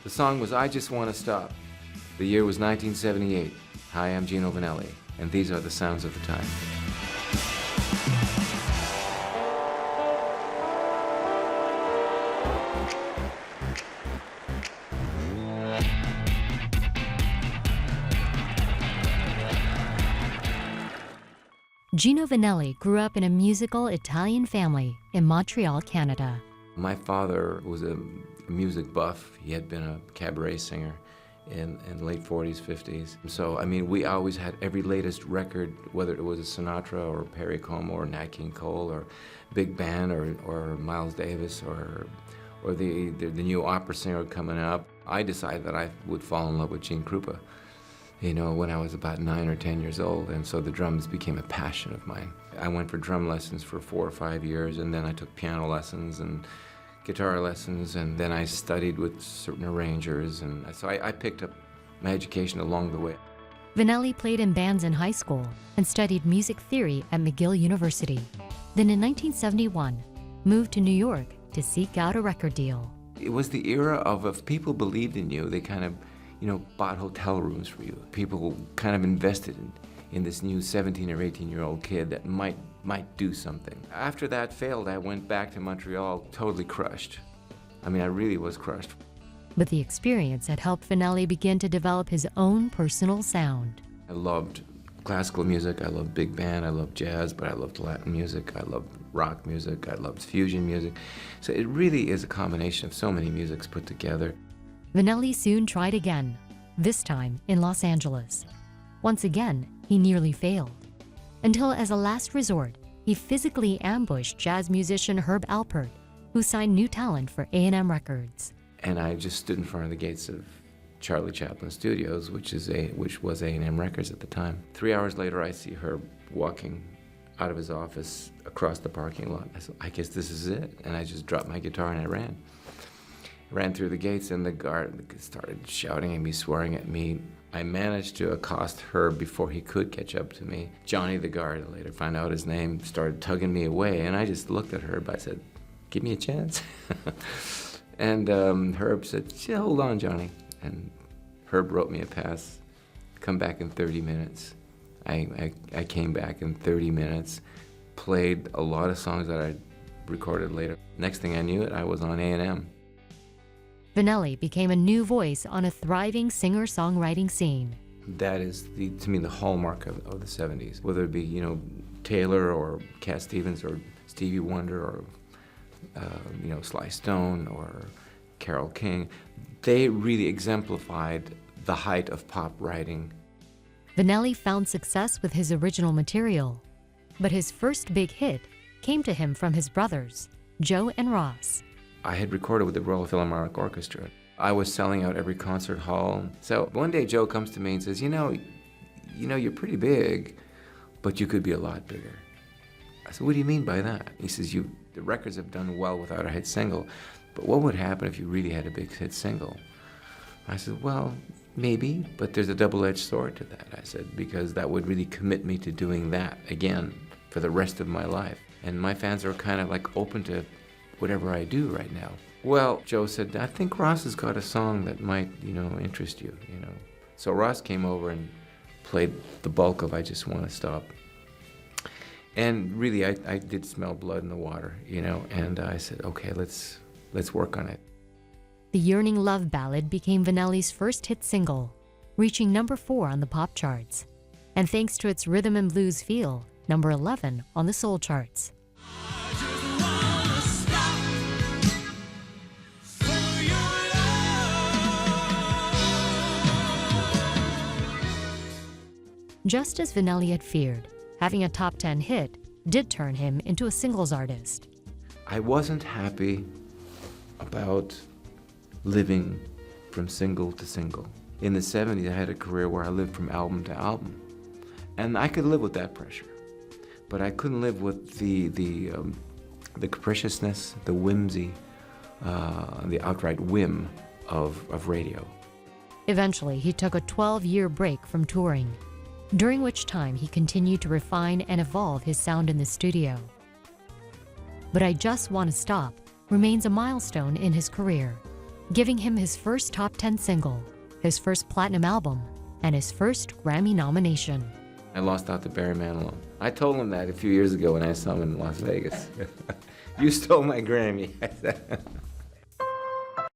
The song was I Just Want to Stop. The year was 1978. Hi, I'm Gino Vannelli, and these are the sounds of the time. Gino Vannelli grew up in a musical Italian family in Montreal, Canada. My father was a music buff. He had been a cabaret singer in the late 40s, 50s. So, I mean, we always had every latest record, whether it was a Sinatra or Perry Como or Nat King Cole or Big Band or Miles Davis or the new opera singer coming up. I decided that I would fall in love with Gene Krupa, you know, when I was about 9 or 10 years old, and so the drums became a passion of mine. I went for drum lessons for 4 or 5 years, and then I took piano lessons and guitar lessons, and then I studied with certain arrangers, and so I picked up my education along the way. Vannelli played in bands in high school and studied music theory at McGill University. Then in 1971, moved to New York to seek out a record deal. It was the era of if people believed in you, they kind of, you know, bought hotel rooms for you. People kind of invested in this new 17 or 18-year-old kid that might do something. After that failed, I went back to Montreal totally crushed. I mean, I really was crushed. But the experience had helped Vannelli begin to develop his own personal sound. I loved classical music, I loved big band, I loved jazz, but I loved Latin music, I loved rock music, I loved fusion music. So it really is a combination of so many musics put together. Vannelli soon tried again, this time in Los Angeles. Once again, he nearly failed, until as a last resort, he physically ambushed jazz musician Herb Alpert, who signed new talent for A&M Records. And I just stood in front of the gates of Charlie Chaplin Studios, which was A&M Records at the time. 3 hours later, I see Herb walking out of his office across the parking lot. I said, I guess this is it. And I just dropped my guitar and I ran through the gates, and the guard started shouting at me, swearing at me. I managed to accost Herb before he could catch up to me. Johnny, the guard, later found out his name, started tugging me away, and I just looked at Herb. I said, give me a chance. And Herb said, yeah, hold on, Johnny. And Herb wrote me a pass, come back in 30 minutes. I came back in 30 minutes, played a lot of songs that I recorded later. Next thing I knew it, I was on A&M. Vannelli became a new voice on a thriving singer-songwriting scene. That is, to me, the hallmark of the 70s. Whether it be, you know, Taylor or Cat Stevens or Stevie Wonder or, you know, Sly Stone or Carole King, they really exemplified the height of pop writing. Vannelli found success with his original material, but his first big hit came to him from his brothers, Joe and Ross. I had recorded with the Royal Philharmonic Orchestra. I was selling out every concert hall. So one day Joe comes to me and says, you know, you're pretty big, but you could be a lot bigger. I said, what do you mean by that? He says, the records have done well without a hit single, but what would happen if you really had a big hit single? I said, well, maybe, but there's a double-edged sword to that, I said, because that would really commit me to doing that again for the rest of my life. And my fans are kind of like open to whatever I do right now. Well, Joe said, I think Ross has got a song that might, you know, interest you, you know. So Ross came over and played the bulk of I Just Want to Stop. And really, I did smell blood in the water, you know, and I said, okay, let's work on it. The Yearning Love Ballad became Vannelli's first hit single, reaching number 4 on the pop charts, and thanks to its rhythm and blues feel, number 11 on the soul charts. Just as Vannelli had feared, having a top 10 hit did turn him into a singles artist. I wasn't happy about living from single to single. In the 70s, I had a career where I lived from album to album. And I could live with that pressure. But I couldn't live with the capriciousness, the whimsy, the outright whim of radio. Eventually, he took a 12-year break from touring, during which time he continued to refine and evolve his sound in the studio. But I Just Want to Stop remains a milestone in his career, giving him his first top 10 single, his first platinum album, and his first Grammy nomination. I lost out to Barry Manilow. I told him that a few years ago when I saw him in Las Vegas. You stole my Grammy.